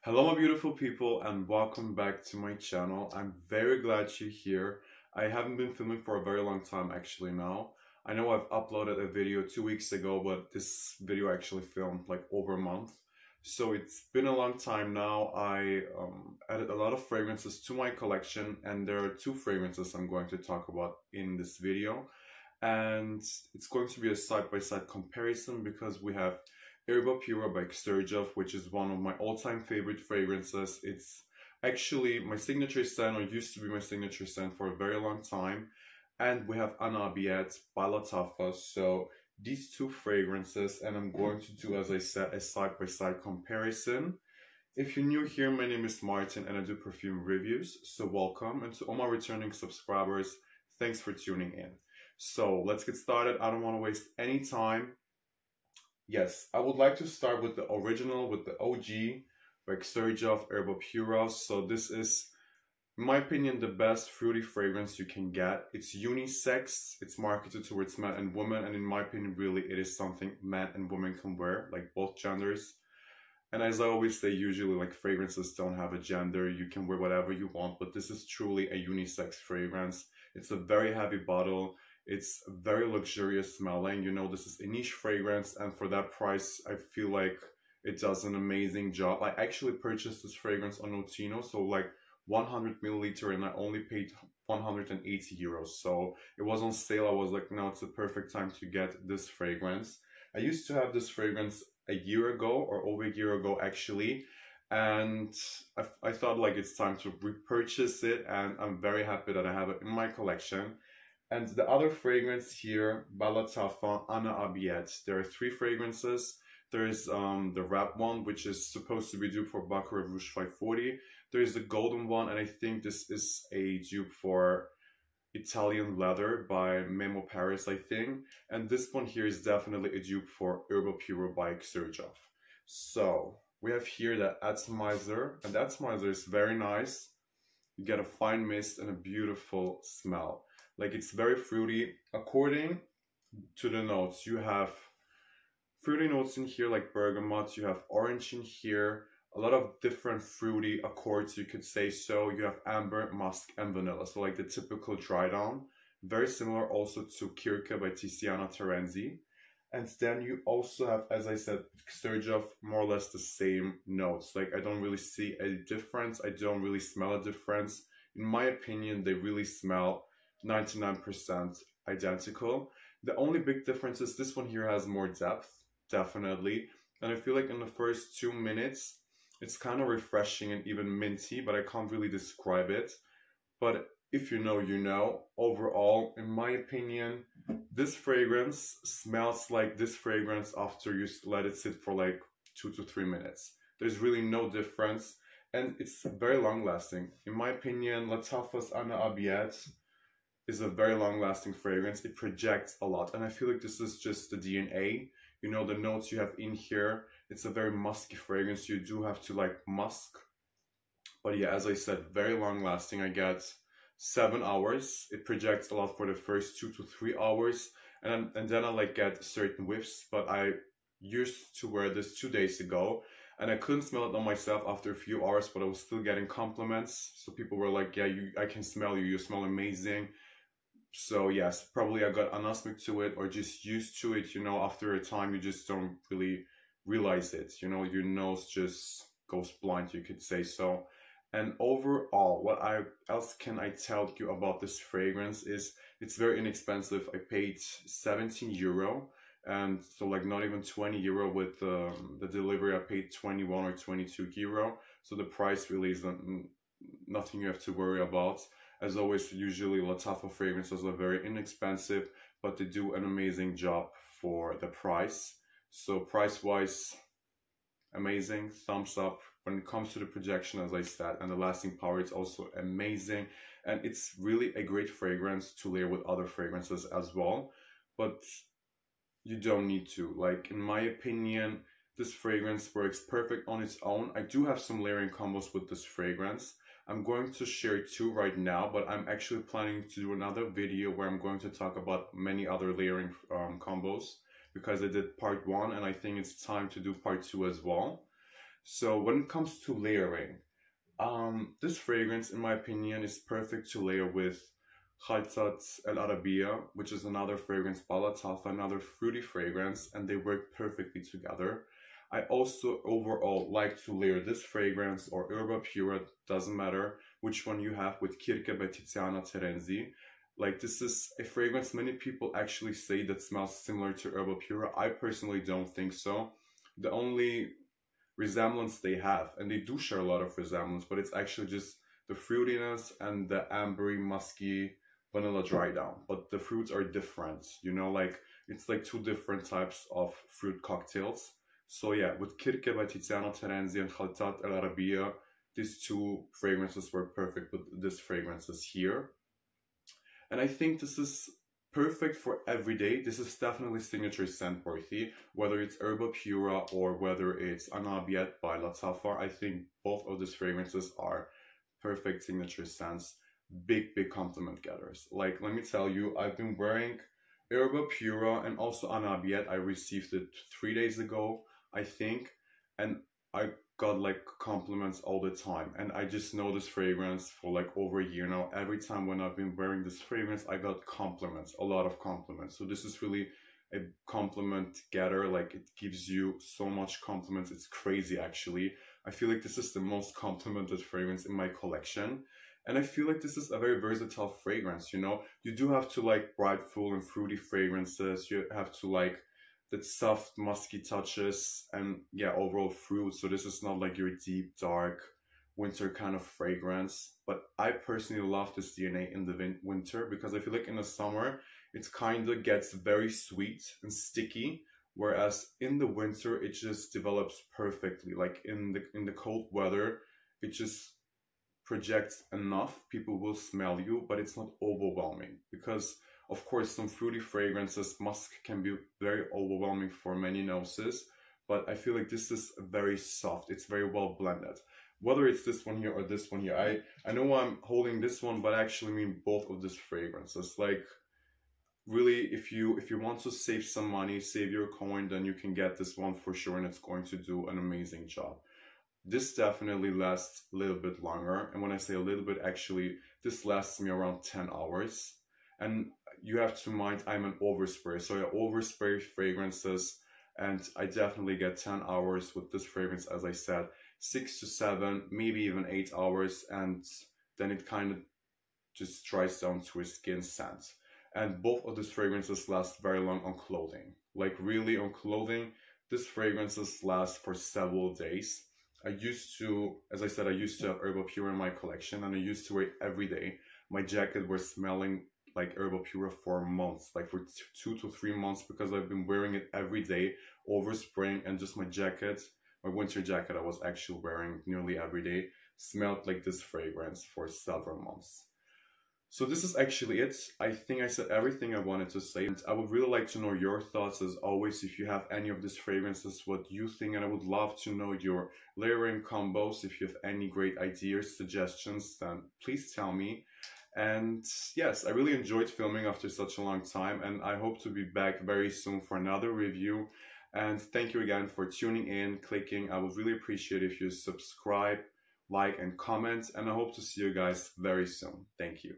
Hello, my beautiful people, and welcome back to my channel. I'm very glad you're here. I haven't been filming for a very long time actually now. I know I've uploaded a video 2 weeks ago, but this video actually filmed like over a month. So it's been a long time now. I added a lot of fragrances to my collection, and there are two fragrances I'm going to talk about in this video. And it's going to be a side-by-side comparison because we have ERBA PURA by Xerjoff, which is one of my all-time favorite fragrances. It's actually my signature scent, or used to be my signature scent for a very long time. And we have ANA ABIYEDH by Lattafa. So these two fragrances, and I'm going to do, as I said, a side-by-side comparison. If you're new here, my name is Martin and I do perfume reviews. So welcome, and to all my returning subscribers, thanks for tuning in. So let's get started. I don't want to waste any time. Yes, I would like to start with the original, with the OG by Xerjoff ERBA PURA. So this is, in my opinion, the best fruity fragrance you can get. It's unisex, it's marketed towards men and women, and in my opinion, really, it is something men and women can wear, like both genders. And as I always say, usually like fragrances don't have a gender, you can wear whatever you want, but this is truly a unisex fragrance. It's a very heavy bottle. It's very luxurious smelling. You know, this is a niche fragrance, and for that price, I feel like it does an amazing job. I actually purchased this fragrance on Notino, so like 100 milliliter, and I only paid 180 euros. So it was on sale. I was like, no, it's the perfect time to get this fragrance. I used to have this fragrance a year ago, or over a year ago actually, and I thought like it's time to repurchase it, and I'm very happy that I have it in my collection. And the other fragrance here, by Lattafa, ANA ABIYEDH. There are three fragrances. There is the red one, which is supposed to be dupe for Baccarat Rouge 540. There is the golden one, and I think this is a dupe for Italian Leather by Memo Paris, I think. And this one here is definitely a dupe for ERBA PURA by Xerjoff. So we have here the atomizer, and the atomizer is very nice. You get a fine mist and a beautiful smell. Like, it's very fruity. According to the notes, you have fruity notes in here like bergamot, you have orange in here, a lot of different fruity accords, you could say so. You have amber, musk, and vanilla, so like the typical dry down. Very similar also to Kirke by Tiziana Terenzi. And then you also have, as I said, Xerjoff, more or less the same notes. Like, I don't really see a difference. I don't really smell a difference. In my opinion, they really smell 99% identical. The only big difference is this one here has more depth, definitely. And I feel like in the first 2 minutes, it's kind of refreshing and even minty, but I can't really describe it. But if you know, you know. Overall, in my opinion, this fragrance smells like this fragrance after you let it sit for like 2 to 3 minutes. There's really no difference, and it's very long lasting. In my opinion, Lattafa's ANA ABIYEDH is a very long-lasting fragrance. It projects a lot, and I feel like this is just the DNA. You know, the notes you have in here, it's a very musky fragrance. You do have to like musk, but yeah, as I said, very long-lasting. I get 7 hours. It projects a lot for the first 2 to 3 hours, and then I like get certain whiffs. But I used to wear this 2 days ago, and I couldn't smell it on myself after a few hours, but I was still getting compliments. So people were like, yeah, I can smell you, you smell amazing. So yes, probably I got accustomed to it, or just used to it. You know, after a time, you just don't really realize it. You know, your nose just goes blind, you could say so. And overall, what else can I tell you about this fragrance is it's very inexpensive. I paid 17 euro, and so like not even 20 euro with the delivery. I paid 21 or 22 euro. So the price really is nothing you have to worry about. As always, usually Lattafa fragrances are very inexpensive, but they do an amazing job for the price. So price-wise, amazing, thumbs up. When it comes to the projection, as I said, and the lasting power, it's also amazing. And it's really a great fragrance to layer with other fragrances as well. But you don't need to. Like, in my opinion, this fragrance works perfect on its own. I do have some layering combos with this fragrance. I'm going to share two right now, but I'm actually planning to do another video where I'm going to talk about many other layering combos, because I did part 1 and I think it's time to do part 2 as well. So when it comes to layering, this fragrance, in my opinion, is perfect to layer with Xerjoff and ANA ABIYEDH, which is another fragrance by Lattafa, another fruity fragrance, and they work perfectly together. I also overall like to layer this fragrance or ERBA PURA, doesn't matter which one you have, with Kirke by Tiziana Terenzi. Like, this is a fragrance many people actually say that smells similar to ERBA PURA. I personally don't think so. The only resemblance they have, and they do share a lot of resemblance, but it's actually just the fruitiness and the ambery, musky vanilla dry down. But the fruits are different, you know, like it's like two different types of fruit cocktails. So yeah, with Kirke by Tiziana Terenzi and Xerjoff and ANA ABIYEDH, these two fragrances were perfect with these fragrances here. And I think this is perfect for every day. This is definitely signature scent worthy, whether it's ERBA PURA or whether it's ANA ABIYEDH by Lattafa. I think both of these fragrances are perfect signature scents, big compliment getters. Like, let me tell you, I've been wearing ERBA PURA and also ANA ABIYEDH. I received it 3 days ago, I think, and I got like compliments all the time, and I just know this fragrance for like over a year now. Every time when I've been wearing this fragrance, I got compliments, a lot of compliments. So this is really a compliment getter. Like, it gives you so much compliments, it's crazy actually. I feel like this is the most complimented fragrance in my collection, and I feel like this is a very versatile fragrance, you know. You do have to like bright, full and fruity fragrances, you have to like that soft musky touches, and yeah, overall fruit. So this is not like your deep dark winter kind of fragrance, but I personally love this DNA in the winter, because I feel like in the summer it kind of gets very sweet and sticky, whereas in the winter it just develops perfectly. Like in the cold weather, it just projects enough, people will smell you, but it's not overwhelming. Because of course, some fruity fragrances, musk can be very overwhelming for many noses, but I feel like this is very soft. It's very well blended. Whether it's this one here or this one here, I know I'm holding this one, but I actually mean both of these fragrances. Like, really, if you want to save some money, save your coin, then you can get this one for sure, and it's going to do an amazing job. This definitely lasts a little bit longer, and when I say a little bit, actually, this lasts me around 10 hours. And you have to mind, I'm an overspray, so I overspray fragrances, and I definitely get 10 hours with this fragrance. As I said, 6 to 7, maybe even 8 hours, and then it kind of just dries down to a skin scent. And both of these fragrances last very long on clothing. Like, really, on clothing, these fragrances last for several days. I used to, as I said, I used to have ERBA PURA in my collection, and I used to wear it every day. My jacket was smelling like ERBA PURA for months, like for 2 to 3 months, because I've been wearing it every day, overspraying, and just my jacket, my winter jacket I was actually wearing nearly every day, smelled like this fragrance for several months. So this is actually it. I think I said everything I wanted to say, and I would really like to know your thoughts as always. If you have any of these fragrances, what you think, and I would love to know your layering combos. If you have any great ideas, suggestions, then please tell me. And yes, I really enjoyed filming after such a long time, and I hope to be back very soon for another review. And thank you again for tuning in, clicking. I would really appreciate if you subscribe, like, and comment, and I hope to see you guys very soon. Thank you.